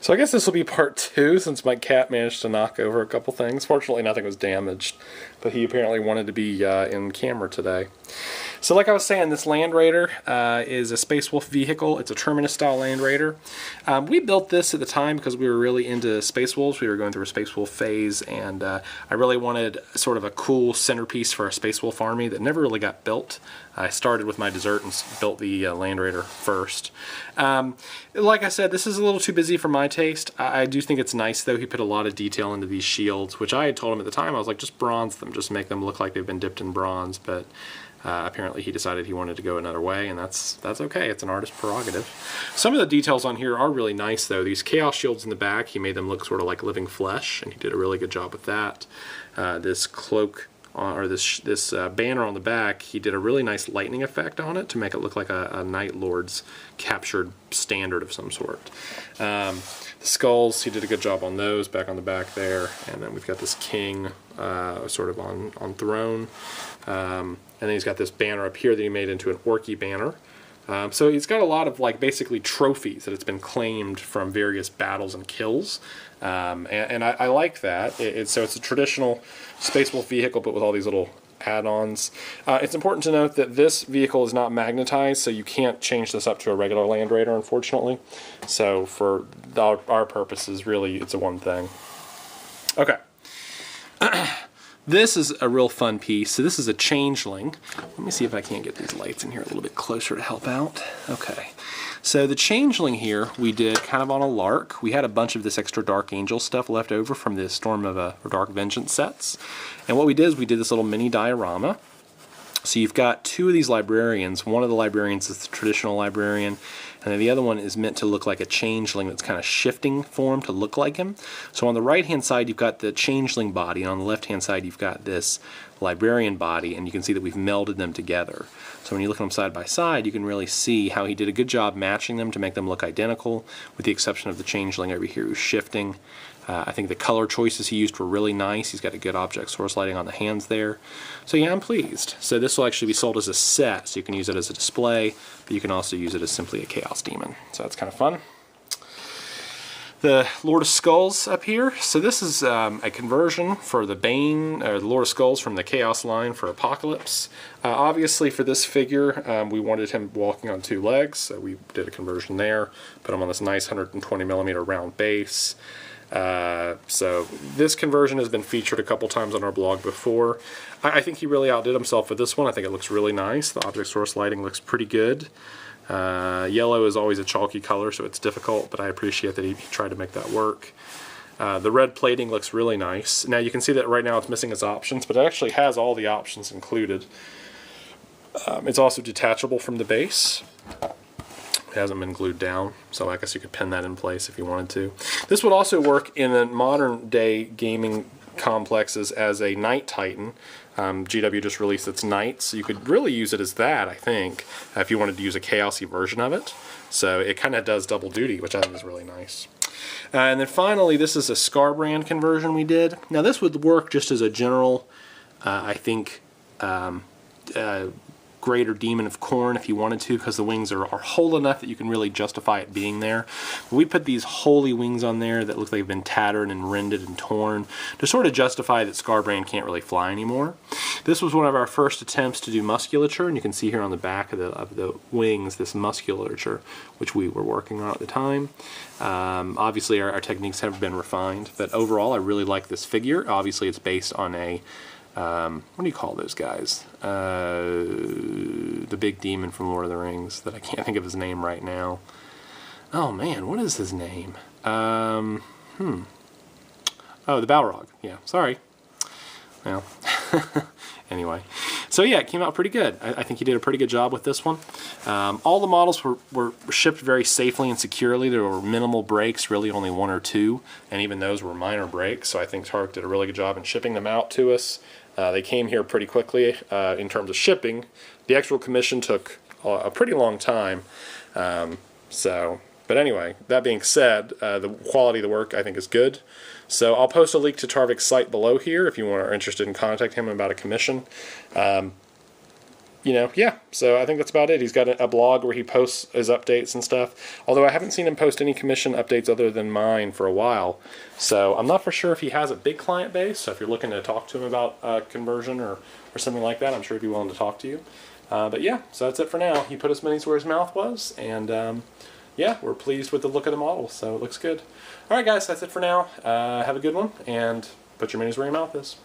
So I guess this will be part 2 since my cat managed to knock over a couple things. Fortunately, nothing was damaged, but he apparently wanted to be in camera today. So like I was saying, this Land Raider is a Space Wolf vehicle. It's a Terminus-style Land Raider. We built this at the time because we were really into Space Wolves. We were going through a Space Wolf phase, and I really wanted sort of a cool centerpiece for a Space Wolf army that never really got built. I started with my dessert and built the Land Raider first. Like I said, this is a little too busy for my taste. I do think it's nice, though. He put a lot of detail into these shields, which I had told him at the time. I was like, just bronze them, just make them look like they've been dipped in bronze, but apparently he decided he wanted to go another way, and that's okay. It's an artist's prerogative. Some of the details on here are really nice, though. These Chaos shields in the back, he made them look sort of like living flesh, and he did a really good job with that. This cloak, or this banner on the back, he did a really nice lightning effect on it to make it look like a Night Lord's captured standard of some sort. The skulls, he did a good job on those, back on the back there. And then we've got this king sort of on throne. And then he's got this banner up here that he made into an Orky banner. So he's got a lot of basically trophies that it's been claimed from various battles and kills. And I like that. So it's a traditional Space Wolf vehicle, but with all these little add-ons. It's important to note that this vehicle is not magnetized, so you can't change this up to a regular Land Raider, unfortunately. So for our purposes, really, it's a one thing. Okay. This is a real fun piece. So this is a Changeling. Let me see if I can't get these lights in here a little bit closer to help out. Okay. So the Changeling here we did kind of on a lark. We had a bunch of this extra Dark Angel stuff left over from the Storm of Dark Vengeance sets. And what we did is we did this little mini diorama. So you've got two of these librarians. One of the librarians is the traditional librarian, and then the other one is meant to look like a changeling that's kind of shifting form to look like him. So on the right-hand side, you've got the changeling body, and on the left-hand side, you've got this librarian body, and you can see that we've melded them together. So when you look at them side by side, you can really see how he did a good job matching them to make them look identical, with the exception of the changeling over here who's shifting. I think the color choices he used were really nice. He's got a good object source lighting on the hands there. So yeah, I'm pleased. So this will actually be sold as a set, so you can use it as a display, but you can also use it as simply a Chaos Demon. So that's kind of fun. The Lord of Skulls up here. So this is a conversion for the Bane, or the Lord of Skulls from the Chaos line for Apocalypse. Obviously for this figure, we wanted him walking on two legs, so we did a conversion there. Put him on this nice 120mm round base. So this conversion has been featured a couple times on our blog before. I think he really outdid himself with this one. I think it looks really nice. The object source lighting looks pretty good. Yellow is always a chalky color, so it's difficult, but I appreciate that he tried to make that work. The red plating looks really nice. Now you can see that right now it's missing its options, but it actually has all the options included. It's also detachable from the base. It hasn't been glued down, so I guess you could pin that in place if you wanted to. This would also work in the modern day gaming complexes as a Night Titan. GW just released its Knight, so you could really use it as that, I think, if you wanted to use a Chaosy version of it. So it kind of does double duty, which I think is really nice. And then finally, this is a Scarbrand conversion we did. Now this would work just as a general, I think, Greater Demon of Khorne if you wanted to, because the wings are whole enough that you can really justify it being there. But we put these holy wings on there that look like they've been tattered and rended and torn to sort of justify that Scarbrand can't really fly anymore. This was one of our first attempts to do musculature, and you can see here on the back of the wings this musculature, which we were working on at the time. Obviously our techniques have been refined, but overall I really like this figure. Obviously it's based on a what do you call those guys? The big demon from Lord of the Rings that I can't think of his name right now. Oh man, what is his name? Oh, the Balrog. Yeah, sorry. Well, anyway. So yeah, it came out pretty good. I think he did a pretty good job with this one. All the models were shipped very safely and securely. There were minimal breaks, really only one or two, and even those were minor breaks, so I think Tarvick did a really good job in shipping them out to us. They came here pretty quickly in terms of shipping. The actual commission took a pretty long time. But anyway, that being said, the quality of the work I think is good. So I'll post a link to Tarvick's site below here if you are interested in contacting him about a commission. yeah, so I think that's about it. He's got a blog where he posts his updates and stuff, although I haven't seen him post any commission updates other than mine for a while. So I'm not for sure if he has a big client base, so if you're looking to talk to him about conversion or something like that, I'm sure he'd be willing to talk to you. But yeah, so that's it for now. He put his minis where his mouth was, and yeah, we're pleased with the look of the model, so it looks good. Alright guys, that's it for now. Have a good one, and put your minis where your mouth is.